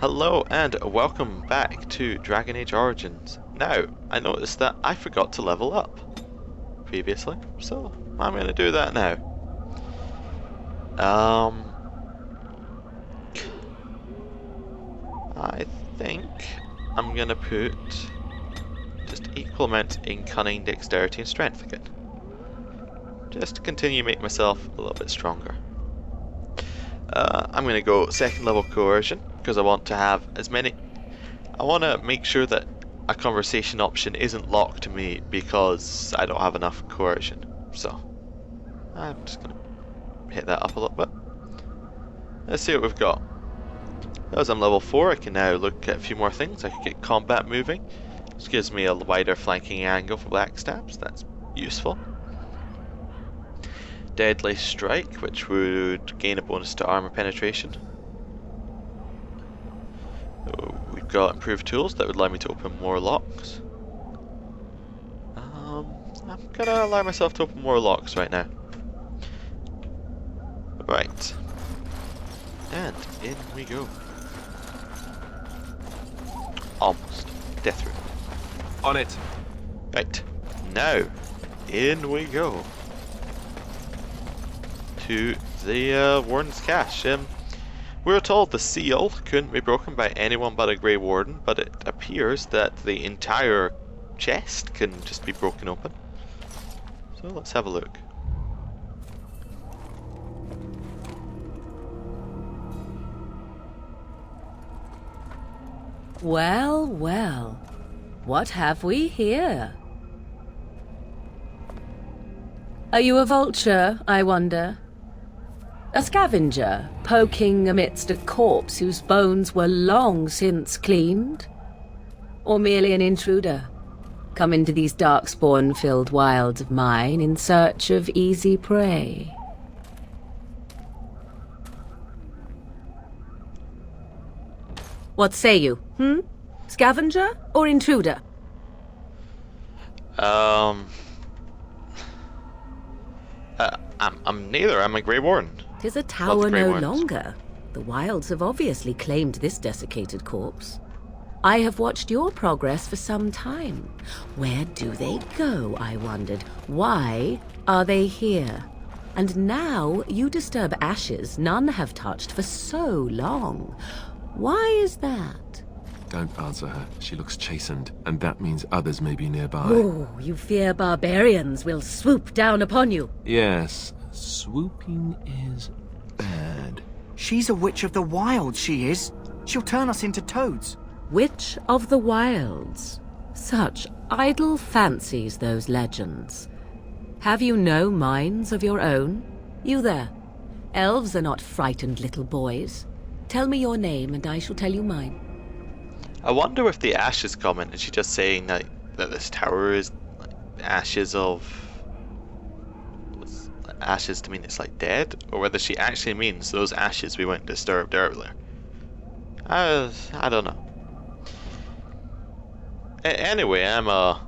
Hello and welcome back to Dragon Age Origins. Now, I noticed that I forgot to level up previously, so I'm going to do that now. I think I'm going to put just equal amount in Cunning, Dexterity and Strength again. Just to continue to make myself a little bit stronger. I'm going to go second level Coercion, because I want to have as many... I want to make sure that a conversation option isn't locked to me because I don't have enough Coercion. So, I'm just going to hit that up a little bit. Let's see what we've got. As I'm level 4, I can now look at a few more things. I can get combat moving, which gives me a wider flanking angle for backstabs. That's useful. Deadly Strike, which would gain a bonus to armor penetration. We've got improved tools that would allow me to open more locks. I'm gonna allow myself to open more locks right now. Right. And in we go. Almost. Death room. On it. Right. Now, in we go. To the Warden's Cache. We were told the seal couldn't be broken by anyone but a Grey Warden, but it appears that the entire chest can just be broken open. So let's have a look. Well, well, what have we here? Are you a vulture, I wonder? A scavenger, poking amidst a corpse whose bones were long since cleaned? Or merely an intruder, come into these darkspawn-filled wilds of mine in search of easy prey? What say you, Scavenger or intruder? I'm neither. I'm a Grey Warden. 'Tis a tower no longer. The wilds have obviously claimed this desiccated corpse. I have watched your progress for some time. Where do they go, I wondered? Why are they here? And now you disturb ashes none have touched for so long. Why is that? Don't answer her. She looks chastened, and that means others may be nearby. Oh, you fear barbarians will swoop down upon you. Yes, swooping is bad. She's a witch of the wilds, she is. She'll turn us into toads. Witch of the wilds. Such idle fancies, those legends. Have you no minds of your own? You there. Elves are not frightened little boys. Tell me your name and I shall tell you mine. I wonder if the ashes comment, is she just saying that this tower is like ashes of... ashes to mean it's like dead? Or whether she actually means those ashes we went and disturbed earlier. I don't know. Anyway, I'm a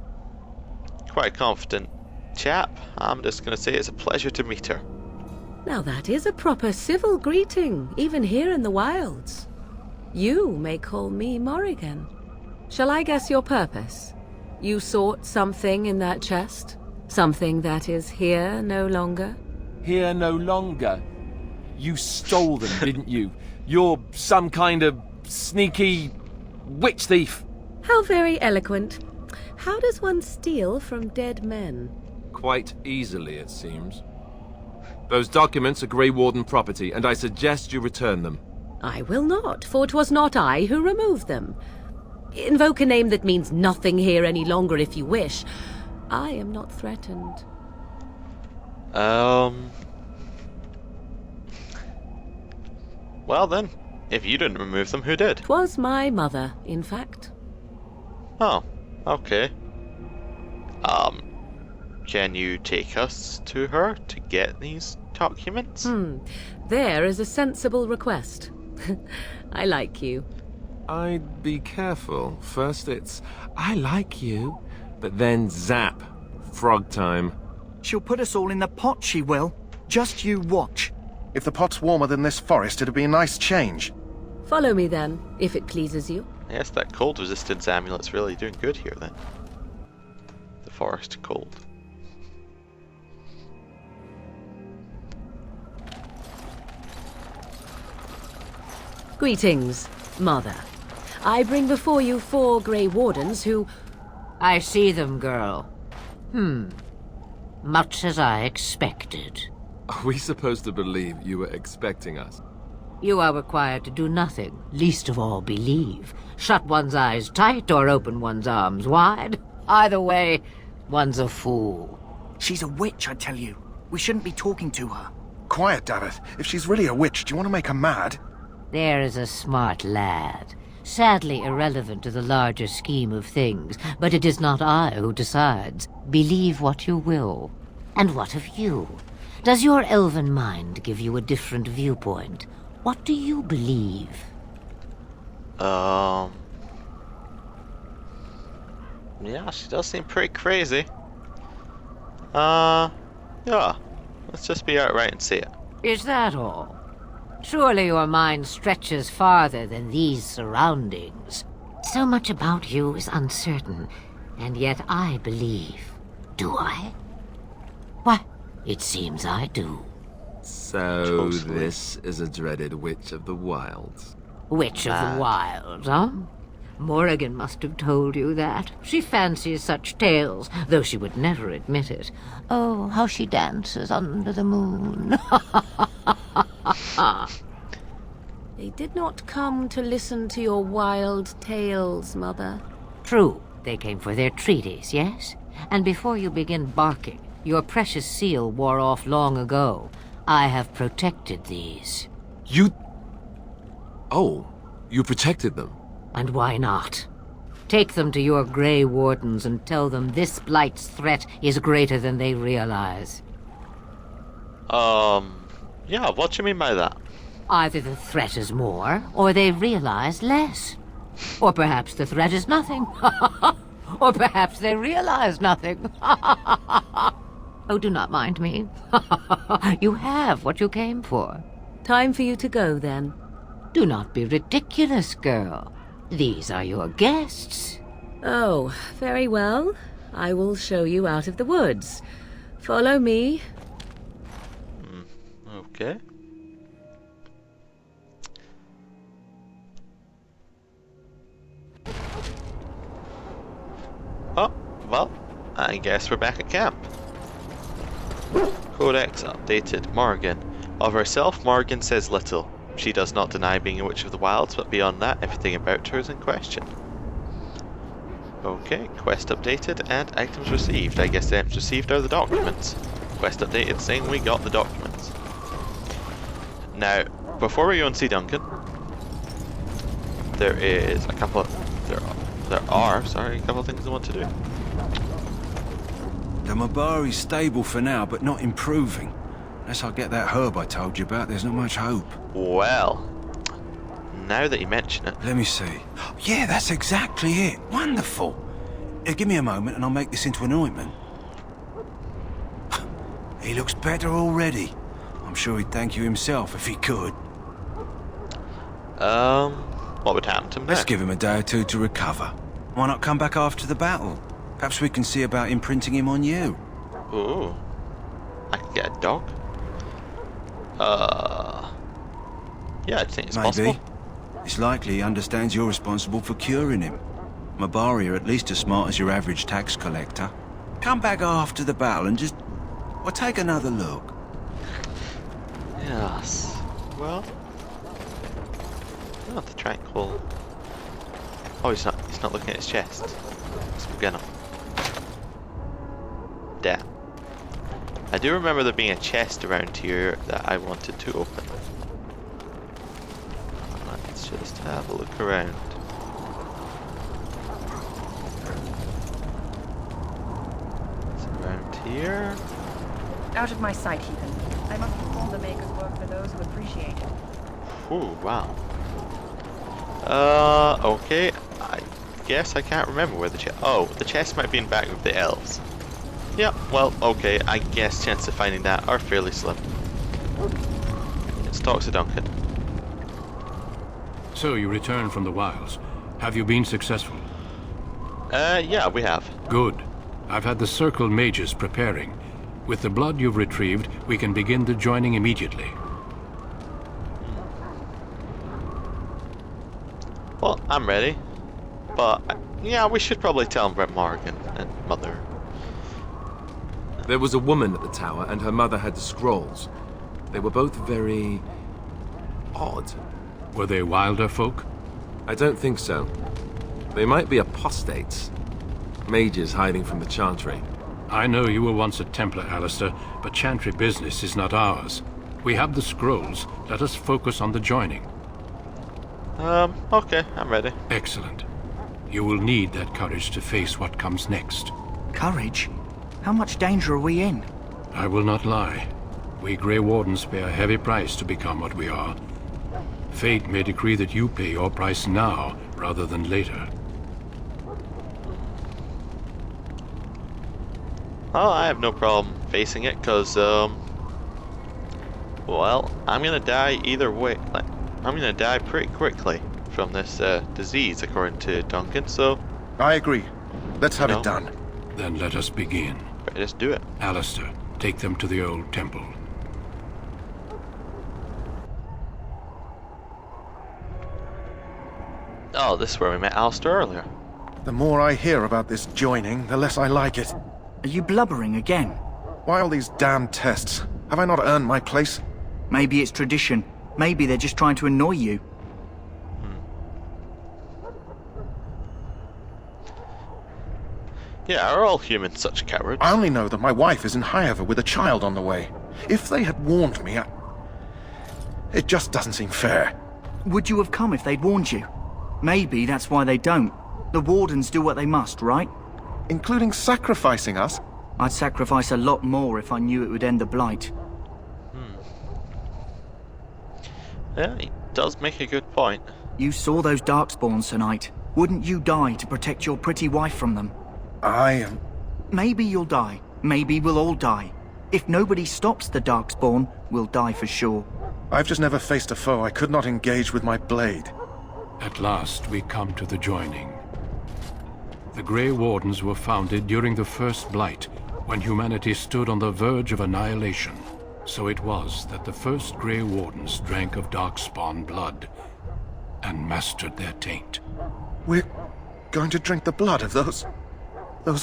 quite confident chap. I'm just going to say it's a pleasure to meet her. Now that is a proper civil greeting, even here in the wilds. You may call me Morrigan. Shall I guess your purpose? You sought something in that chest? Something that is here no longer? Here no longer? You stole them, didn't you? You're some kind of sneaky witch thief. How very eloquent. How does one steal from dead men? Quite easily, it seems. Those documents are Grey Warden property, and I suggest you return them. I will not, for 'twas not I who removed them. Invoke a name that means nothing here any longer if you wish. I am not threatened. Well then, if you didn't remove them, who did? 'Twas my mother, in fact. Oh, okay. Can you take us to her to get these documents? There is a sensible request. I like you. I'd be careful. First it's, I like you, but then zap. Frog time. She'll put us all in the pot, she will. Just you watch. If the pot's warmer than this forest, it'd be a nice change. Follow me then, if it pleases you. Yes, that cold resistance amulet's really doing good here then. The forest cold. Greetings, Mother. I bring before you 4 Grey Wardens who... I see them, girl. Much as I expected. Are we supposed to believe you were expecting us? You are required to do nothing, least of all believe. Shut one's eyes tight or open one's arms wide. Either way, one's a fool. She's a witch, I tell you. We shouldn't be talking to her. Quiet, Dareth. If she's really a witch, do you want to make her mad? There is a smart lad. Sadly irrelevant to the larger scheme of things, but it is not I who decides. Believe what you will. And what of you? Does your elven mind give you a different viewpoint? What do you believe? Yeah, she does seem pretty crazy. Yeah. Let's just be outright and say it. Is that all? Surely your mind stretches farther than these surroundings. So much about you is uncertain, and yet I believe. Do I? Why, it seems I do. So Totally. this is a dreaded Witch of the Wilds. Witch of the Wild, huh? Morrigan must have told you that. She fancies such tales, though she would never admit it. Oh, how she dances under the moon. They did not come to listen to your wild tales, Mother. True, they came for their treaties, yes? And before you begin barking, your precious seal wore off long ago. I have protected these. You... Oh, you protected them. And why not? Take them to your Grey Wardens and tell them this Blight's threat is greater than they realize. Yeah, what do you mean by that? Either the threat is more, or they realize less. Or perhaps the threat is nothing. Or perhaps they realize nothing. Oh, do not mind me. You have what you came for. Time for you to go, then. Do not be ridiculous, girl. These are your guests. Oh, very well. I will show you out of the woods. Follow me. Okay. Oh, well, I guess we're back at camp. Codex updated. Morrigan. Of herself, Morrigan says little. She does not deny being a Witch of the Wilds, but beyond that, everything about her is in question. Okay, quest updated and items received. I guess the items received are the documents. Quest updated saying we got the documents. Now, before we go and see Duncan, there is a couple of, there are a couple of things I want to do. The Mabari's stable for now, but not improving. Unless I get that herb I told you about, there's not much hope. Well, now that you mention it, Let me see. Yeah, that's exactly it. Wonderful. Give me a moment and I'll make this into an ointment. He looks better already. I'm sure he'd thank you himself if he could. what would happen to him Let's next? give him a day or two to recover. Why not come back after the battle? Perhaps we can see about imprinting him on you. Ooh, I could get a dog. Yeah, I think it's Maybe. possible. It's likely he understands you're responsible for curing him. Mabari are at least as smart as your average tax collector. Come back after the battle and just... well, take another look. Yes. Well, not the tranquil. Oh, he's not looking at his chest. Let's begin him. Damn. I do remember there being a chest around here that I wanted to open. Let's just have a look around. It's around here. Out of my sight, heathen. I must perform the Maker's work for those who appreciate it. Ooh, wow. Okay. I guess I can't remember where the chest... Oh, the chest might be in back with the elves. Yeah, well, okay. I guess chances of finding that are fairly slim. Let's talk to Duncan. So you returned from the wilds. Have you been successful? Yeah, we have. Good. I've had the Circle mages preparing. With the blood you've retrieved, we can begin the joining immediately. Well, I'm ready. But, yeah, we should probably tell him about Morrigan and Mother. There was a woman at the tower, and her mother had the scrolls. They were both very... odd. Were they wilder folk? I don't think so. They might be apostates. Mages hiding from the Chantry. I know you were once a Templar, Alistair, but Chantry business is not ours. We have the scrolls. Let us focus on the joining. Okay, I'm ready. Excellent. You will need that courage to face what comes next. Courage? How much danger are we in? I will not lie. We Grey Wardens pay a heavy price to become what we are. Fate may decree that you pay your price now, rather than later. Oh, I have no problem facing it, because, well, I'm gonna die either way. Like, I'm gonna die pretty quickly from this, disease, according to Duncan, so... I agree. Let's have No. it done. Then let us begin. Better just do it. Alistair, take them to the old temple. Oh, this is where we met Alistair earlier. The more I hear about this joining, the less I like it. Are you blubbering again? Why all these damn tests? Have I not earned my place? Maybe it's tradition. Maybe they're just trying to annoy you. Yeah, are all humans such cowards? I only know that my wife is in Highover with a child on the way. If they had warned me, it just doesn't seem fair. Would you have come if they'd warned you? Maybe that's why they don't. The Wardens do what they must, right? Including sacrificing us? I'd sacrifice a lot more if I knew it would end the Blight. Yeah, he does make a good point. You saw those Darkspawns tonight. Wouldn't you die to protect your pretty wife from them? I am... Maybe you'll die. Maybe we'll all die. If nobody stops the Darkspawn, we'll die for sure. I've just never faced a foe I could not engage with my blade. At last, we come to the joining. The Grey Wardens were founded during the first Blight, when humanity stood on the verge of annihilation. So it was that the first Grey Wardens drank of Darkspawn blood and mastered their taint. We're going to drink the blood of those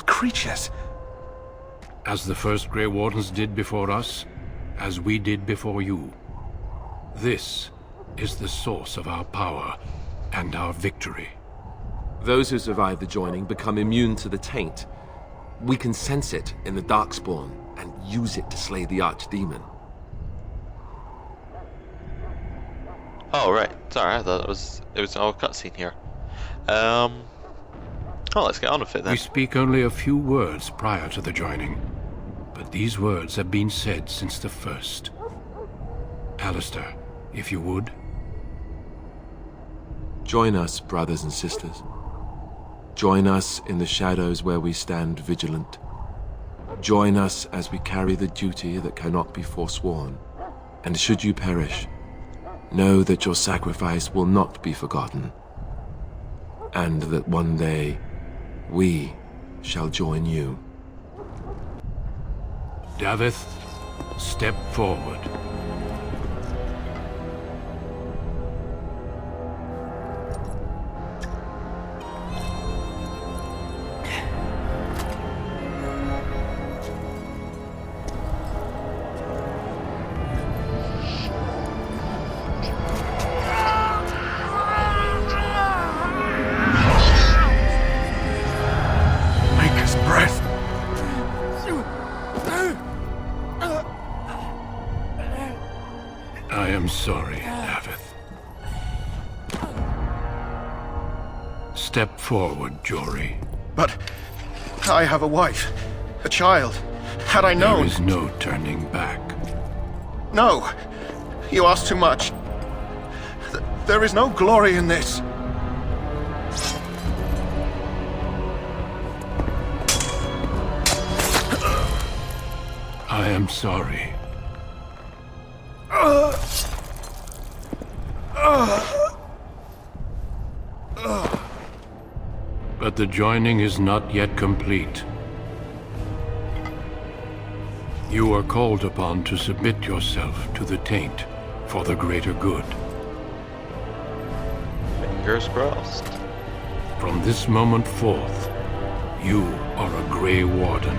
creatures. As the first Grey Wardens did before us, as we did before you. This is the source of our power and our victory. Those who survive the joining become immune to the taint. We can sense it in the Darkspawn and use it to slay the Archdemon. Oh, right. Sorry, I thought it was all cutscene here. Oh, let's get on with it then. We speak only a few words prior to the joining, but these words have been said since the first. Alistair, if you would. Join us, brothers and sisters. Join us in the shadows where we stand vigilant. Join us as we carry the duty that cannot be forsworn. And should you perish, know that your sacrifice will not be forgotten. And that one day, we shall join you. Davith, step forward. I am sorry, Davith. Step forward, Jory. But I have a wife, a child. Had I known... There is no turning back. No! You ask too much. There is no glory in this. I am sorry. But the joining is not yet complete. You are called upon to submit yourself to the taint for the greater good. Fingers crossed. From this moment forth, you are a Grey Warden.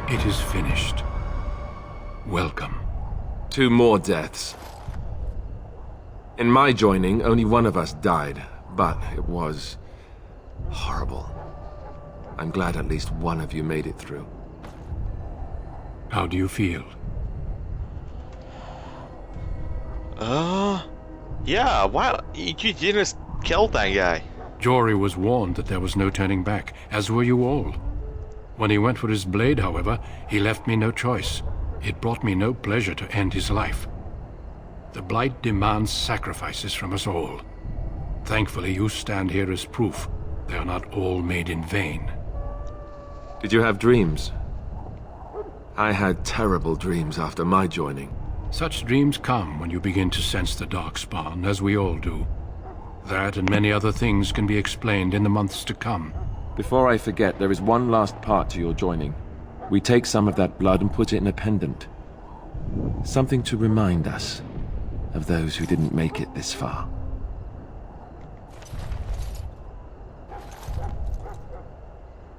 It is finished. Welcome. 2 more deaths. In my joining, only one of us died, but it was horrible. I'm glad at least one of you made it through. How do you feel? Yeah, wow, you just killed that guy. Jory was warned that there was no turning back, as were you all. When he went for his blade, however, he left me no choice. It brought me no pleasure to end his life. The Blight demands sacrifices from us all. Thankfully, you stand here as proof they are not all made in vain. Did you have dreams? I had terrible dreams after my joining. Such dreams come when you begin to sense the Darkspawn, as we all do. That and many other things can be explained in the months to come. Before I forget, there is one last part to your joining. We take some of that blood and put it in a pendant. Something to remind us of those who didn't make it this far.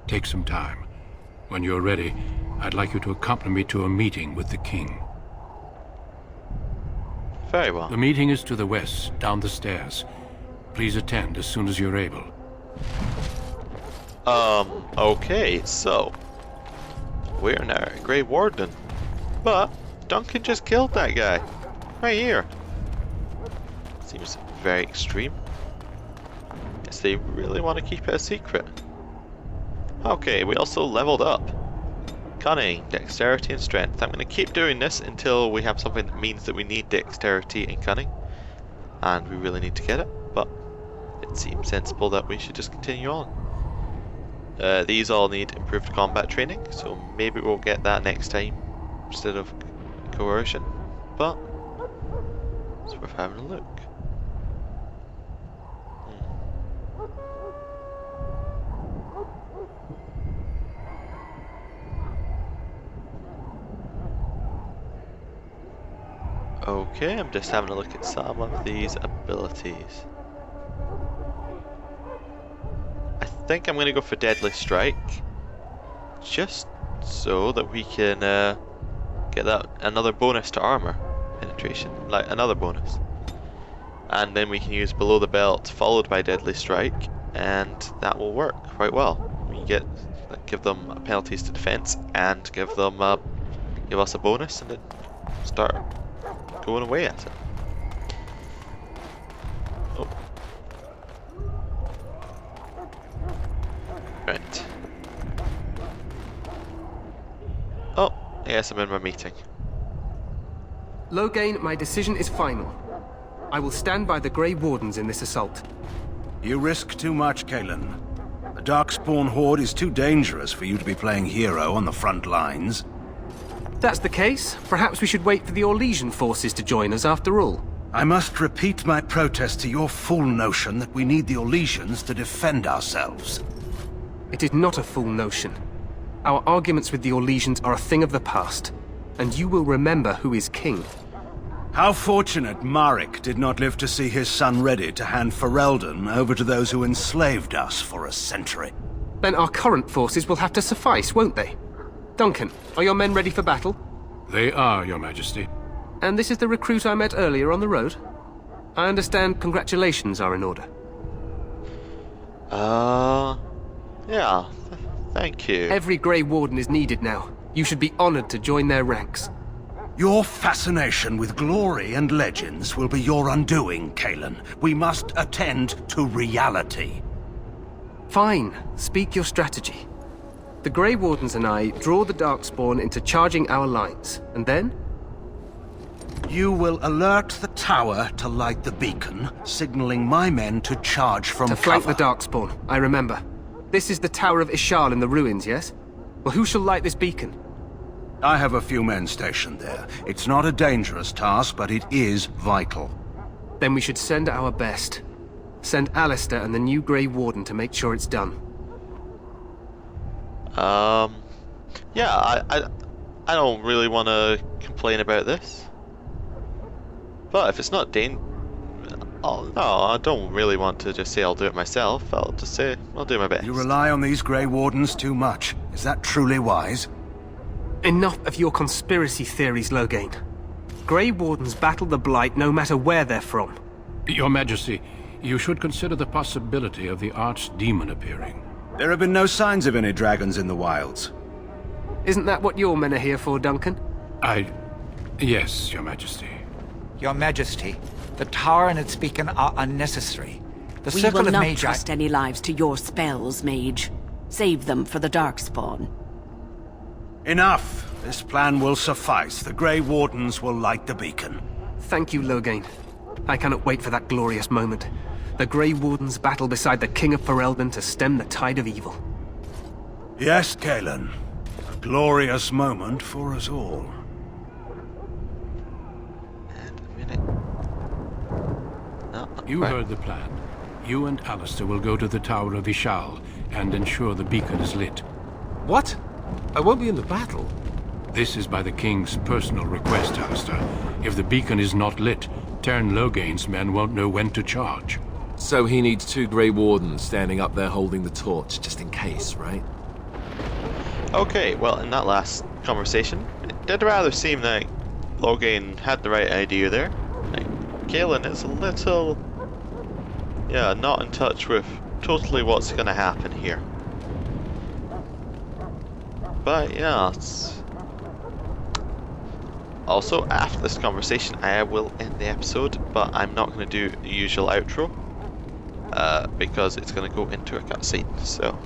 Take some time. When you're ready, I'd like you to accompany me to a meeting with the king. Very well. The meeting is to the west, down the stairs. Please attend as soon as you're able. Okay, so we're now at Grey Warden, but Duncan just killed that guy right here. Seems very extreme. Guess they really want to keep it a secret. Okay, we also leveled up. Cunning, dexterity and strength. I'm going to keep doing this until we have something that means that we need dexterity and cunning, and we really need to get it, but it seems sensible that we should just continue on. These all need improved combat training, so maybe we'll get that next time instead of coercion, but it's worth having a look. Okay, I'm just having a look at some of these abilities. I think I'm going to go for Deadly Strike, just so that we can get that another bonus to armor penetration, like another bonus. And then we can use Below the Belt followed by Deadly Strike, and that will work quite well. We get give them penalties to defense and give them give us a bonus, and then start going away at it. Oh. Right. Oh, yes, I'm in my meeting. Loghain, my decision is final. I will stand by the Grey Wardens in this assault. You risk too much, Kalen. The Darkspawn Horde is too dangerous for you to be playing hero on the front lines. If that's the case, perhaps we should wait for the Orlesian forces to join us after all. I must repeat my protest to your fool notion that we need the Orlesians to defend ourselves. It is not a fool notion. Our arguments with the Orlesians are a thing of the past, and you will remember who is king. How fortunate Marek did not live to see his son ready to hand Ferelden over to those who enslaved us for a century. Then our current forces will have to suffice, won't they? Duncan, are your men ready for battle? They are, Your Majesty. And this is the recruit I met earlier on the road? I understand congratulations are in order. Yeah, thank you. Every Grey Warden is needed now. You should be honored to join their ranks. Your fascination with glory and legends will be your undoing, Kalen. We must attend to reality. Fine. Speak your strategy. The Grey Wardens and I draw the Darkspawn into charging our lines, and then? You will alert the tower to light the beacon, signaling my men to charge from To flank cover. the Darkspawn, I remember. This is the Tower of Ishal in the ruins, yes? Well, who shall light this beacon? I have a few men stationed there. It's not a dangerous task, but it is vital. Then we should send our best. Send Alistair and the new Grey Warden to make sure it's done. Yeah, I don't really want to complain about this. But if it's not oh no, I don't really want to just say I'll do it myself. I'll just say I'll do my best. You rely on these Grey Wardens too much. Is that truly wise? Enough of your conspiracy theories, Loghain. Grey Wardens battle the Blight no matter where they're from. Your Majesty, you should consider the possibility of the Archdemon appearing. There have been no signs of any dragons in the wilds. Isn't that what your men are here for, Duncan? Yes, Your Majesty. Your Majesty, the tower and its beacon are unnecessary. The We circle will of not Magi... trust any lives to your spells, mage. Save them for the Darkspawn. Enough! This plan will suffice. The Grey Wardens will light the beacon. Thank you, Loghain. I cannot wait for that glorious moment. The Grey Wardens battle beside the King of Ferelden to stem the tide of evil. Yes, Galen. A glorious moment for us all. And a minute. No, You right. heard the plan. You and Alistair will go to the Tower of Ishal and ensure the beacon is lit. What? I won't be in the battle. This is by the King's personal request, Alistair. If the beacon is not lit, Tern Loghain's men won't know when to charge. So he needs 2 Grey Wardens standing up there holding the torch, just in case, right? Okay, well, in that last conversation, it did rather seem like Loghain had the right idea there. Like, Galen is a little, yeah, not in touch with totally what's gonna happen here. But yeah, also after this conversation I will end the episode, but I'm not going to do the usual outro because it's going to go into a cutscene, so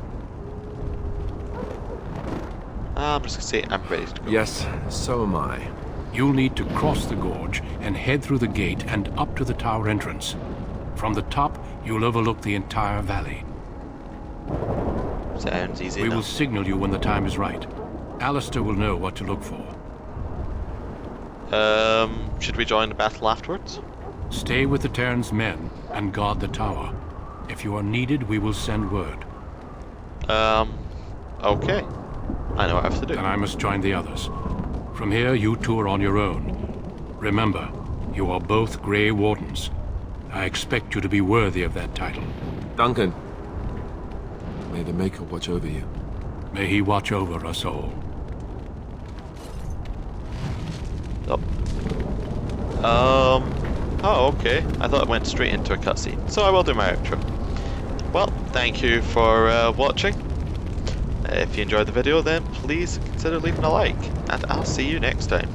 I'm just going to say I'm ready to go. Yes, so am I. You'll need to cross the gorge and head through the gate and up to the tower entrance. From the top, you'll overlook the entire valley. Sounds easy We enough. will signal you when the time is right. Alistair will know what to look for. Should we join the battle afterwards? Stay with the Terran's men and guard the tower. If you are needed, we will send word. Okay. I know what I have to do. Then I must join the others. From here, you two are on your own. Remember, you are both Grey Wardens. I expect you to be worthy of that title. Duncan, may the Maker watch over you. May he watch over us all. Oh, okay. I thought it went straight into a cutscene, so I will do my outro. Well, thank you for watching. If you enjoyed the video, then please consider leaving a like, and I'll see you next time.